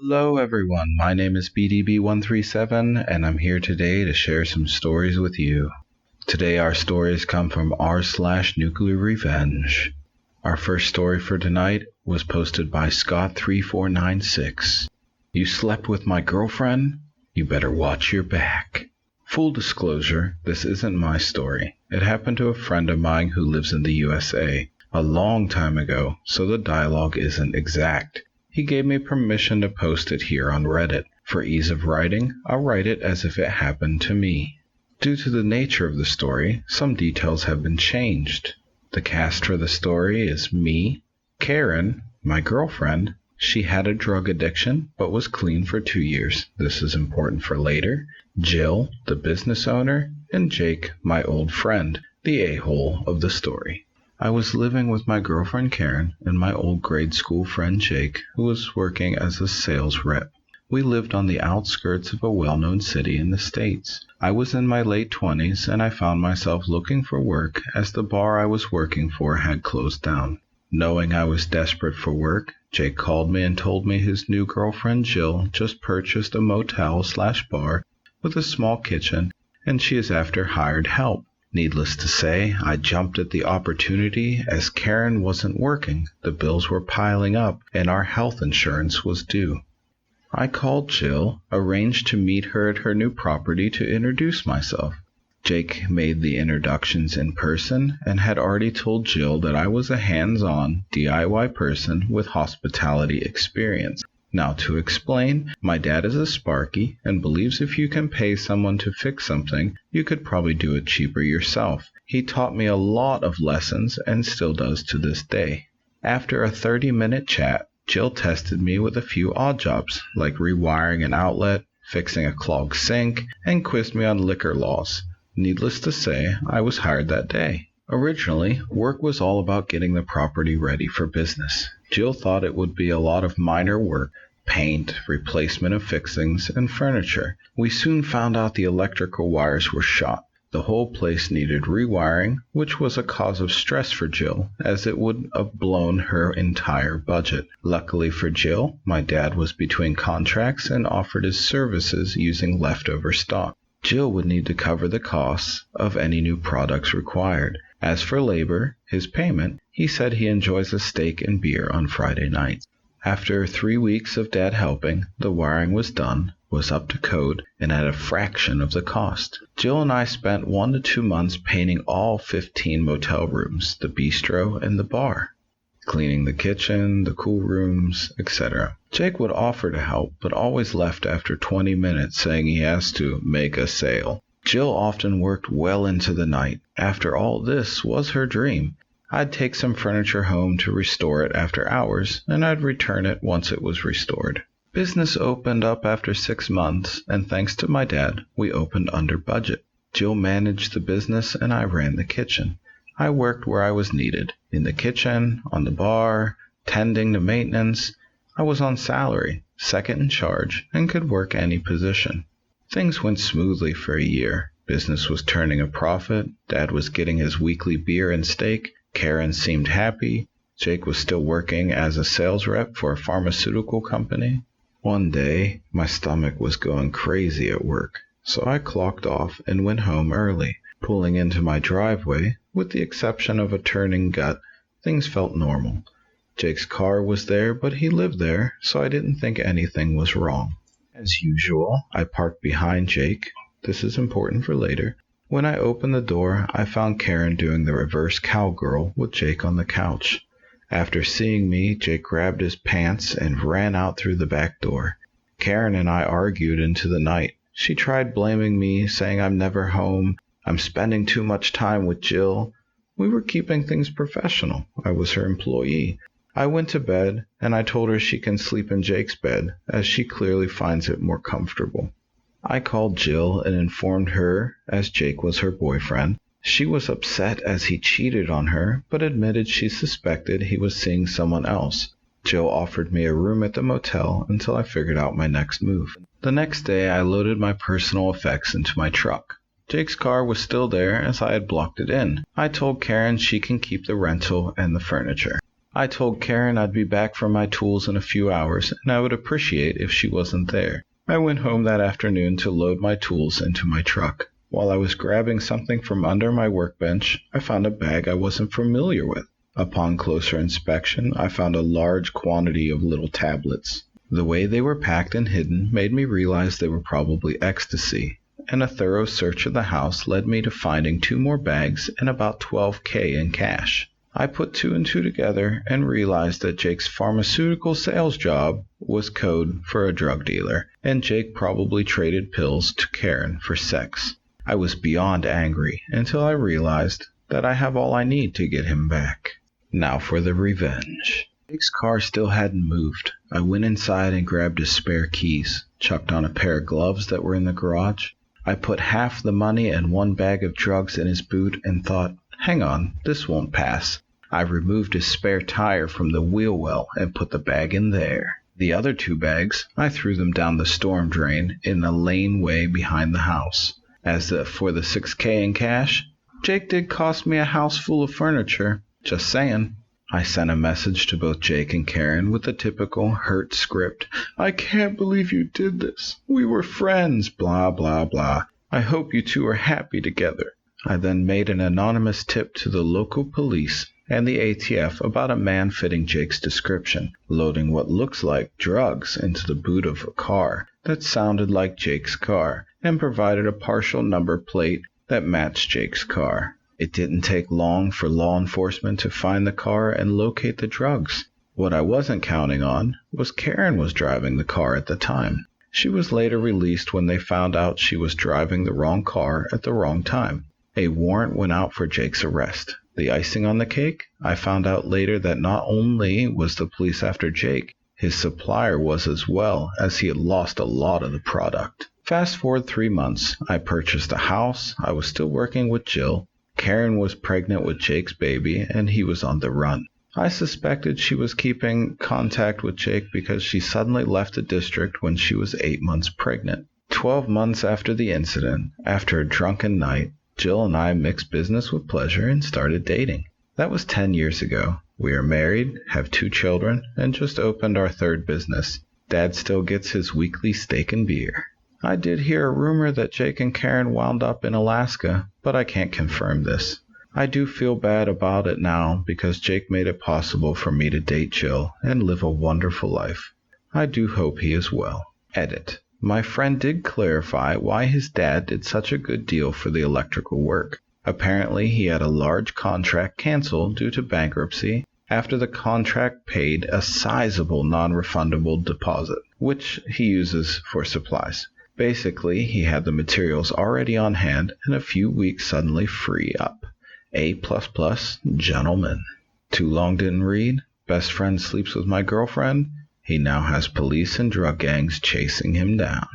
Hello, everyone. My name is BDB137, and I'm here today to share some stories with you. Today, our stories come from r/nuclear revenge. Our first story for tonight was posted by Scott3496. You slept with my girlfriend? You better watch your back. Full disclosure, this isn't my story. It happened to a friend of mine who lives in the USA a long time ago, so the dialogue isn't exact. He gave me permission to post it here on Reddit. For ease of writing, I'll write it as if it happened to me. Due to the nature of the story, some details have been changed. The cast for the story is me, Karen, my girlfriend. She had a drug addiction, but was clean for 2 years. This is important for later. Jill, the business owner, and Jake, my old friend, the a-hole of the story. I was living with my girlfriend Karen and my old grade school friend Jake, who was working as a sales rep. We lived on the outskirts of a well-known city in the States. I was in my late 20s and I found myself looking for work as the bar I was working for had closed down. Knowing I was desperate for work, Jake called me and told me his new girlfriend Jill just purchased a motel/bar with a small kitchen and she is after hired help. Needless to say, I jumped at the opportunity as Karen wasn't working, the bills were piling up, and our health insurance was due. I called Jill, arranged to meet her at her new property to introduce myself. Jake made the introductions in person and had already told Jill that I was a hands-on DIY person with hospitality experience. Now to explain, my dad is a Sparky and believes if you can pay someone to fix something, you could probably do it cheaper yourself. He taught me a lot of lessons and still does to this day. After a 30-minute chat, Jill tested me with a few odd jobs, like rewiring an outlet, fixing a clogged sink, and quizzed me on liquor laws. Needless to say, I was hired that day. Originally, work was all about getting the property ready for business. Jill thought it would be a lot of minor work, paint, replacement of fixings, and furniture. We soon found out the electrical wires were shot. The whole place needed rewiring, which was a cause of stress for Jill, as it would have blown her entire budget. Luckily for Jill, my dad was between contracts and offered his services using leftover stock. Jill would need to cover the costs of any new products required. As for labor, his payment, he said he enjoys a steak and beer on Friday nights. After 3 weeks of Dad helping, the wiring was done, was up to code, and at a fraction of the cost. Jill and I spent 1 to 2 months painting all 15 motel rooms, the bistro, and the bar, cleaning the kitchen, the cool rooms, etc. Jake would offer to help, but always left after 20 minutes saying he has to make a sale. Jill often worked well into the night. After all, this was her dream. I'd take some furniture home to restore it after hours, and I'd return it once it was restored. Business opened up after 6 months, and thanks to my dad, we opened under budget. Jill managed the business and I ran the kitchen. I worked where I was needed, in the kitchen, on the bar, tending to maintenance. I was on salary, second in charge, and could work any position. Things went smoothly for a year. Business was turning a profit, Dad was getting his weekly beer and steak, Karen seemed happy, Jake was still working as a sales rep for a pharmaceutical company. One day, my stomach was going crazy at work, so I clocked off and went home early. Pulling into my driveway, with the exception of a turning gut, things felt normal. Jake's car was there, but he lived there, so I didn't think anything was wrong. As usual, I parked behind Jake. This is important for later. When I opened the door, I found Karen doing the reverse cowgirl with Jake on the couch. After seeing me, Jake grabbed his pants and ran out through the back door. Karen and I argued into the night. She tried blaming me, saying I'm never home, I'm spending too much time with Jill. We were keeping things professional. I was her employee. I went to bed, and I told her she can sleep in Jake's bed, as she clearly finds it more comfortable. I called Jill and informed her, as Jake was her boyfriend. She was upset as he cheated on her, but admitted she suspected he was seeing someone else. Jill offered me a room at the motel until I figured out my next move. The next day, I loaded my personal effects into my truck. Jake's car was still there as I had blocked it in. I told Karen she can keep the rental and the furniture. I told Karen I'd be back for my tools in a few hours, and I would appreciate if she wasn't there. I went home that afternoon to load my tools into my truck. While I was grabbing something from under my workbench, I found a bag I wasn't familiar with. Upon closer inspection, I found a large quantity of little tablets. The way they were packed and hidden made me realize they were probably ecstasy, and a thorough search of the house led me to finding 2 more bags and about $12,000 in cash. I put 2 and 2 together and realized that Jake's pharmaceutical sales job was code for a drug dealer, and Jake probably traded pills to Karen for sex. I was beyond angry until I realized that I have all I need to get him back. Now for the revenge. Jake's car still hadn't moved. I went inside and grabbed his spare keys, chucked on a pair of gloves that were in the garage. I put half the money and 1 bag of drugs in his boot and thought, hang on, this won't pass. I removed his spare tire from the wheel well and put the bag in there. The other 2 bags, I threw them down the storm drain in a laneway behind the house. For the $6,000 in cash, Jake did cost me a house full of furniture. Just saying. I sent a message to both Jake and Karen with the typical hurt script. I can't believe you did this. We were friends, blah, blah, blah. I hope you 2 are happy together. I then made an anonymous tip to the local police and the ATF about a man fitting Jake's description, loading what looks like drugs into the boot of a car that sounded like Jake's car, and provided a partial number plate that matched Jake's car. It didn't take long for law enforcement to find the car and locate the drugs. What I wasn't counting on was Karen was driving the car at the time. She was later released when they found out she was driving the wrong car at the wrong time. A warrant went out for Jake's arrest. The icing on the cake? I found out later that not only was the police after Jake, his supplier was as well, as he had lost a lot of the product. Fast forward 3 months. I purchased a house. I was still working with Jill. Karen was pregnant with Jake's baby, and he was on the run. I suspected she was keeping contact with Jake because she suddenly left the district when she was 8 months pregnant. 12 months after the incident, after a drunken night, Jill and I mixed business with pleasure and started dating. That was 10 years ago. We are married, have 2 children, and just opened our 3rd business. Dad still gets his weekly steak and beer. I did hear a rumor that Jake and Karen wound up in Alaska, but I can't confirm this. I do feel bad about it now because Jake made it possible for me to date Jill and live a wonderful life. I do hope he is well. Edit. My friend did clarify why his dad did such a good deal for the electrical work. Apparently, he had a large contract canceled due to bankruptcy after the contract paid a sizable non-refundable deposit, which he uses for supplies. Basically, he had the materials already on hand and a few weeks suddenly free up. A++, gentleman. Too long didn't read? Best friend sleeps with my girlfriend? He now has police and drug gangs chasing him down.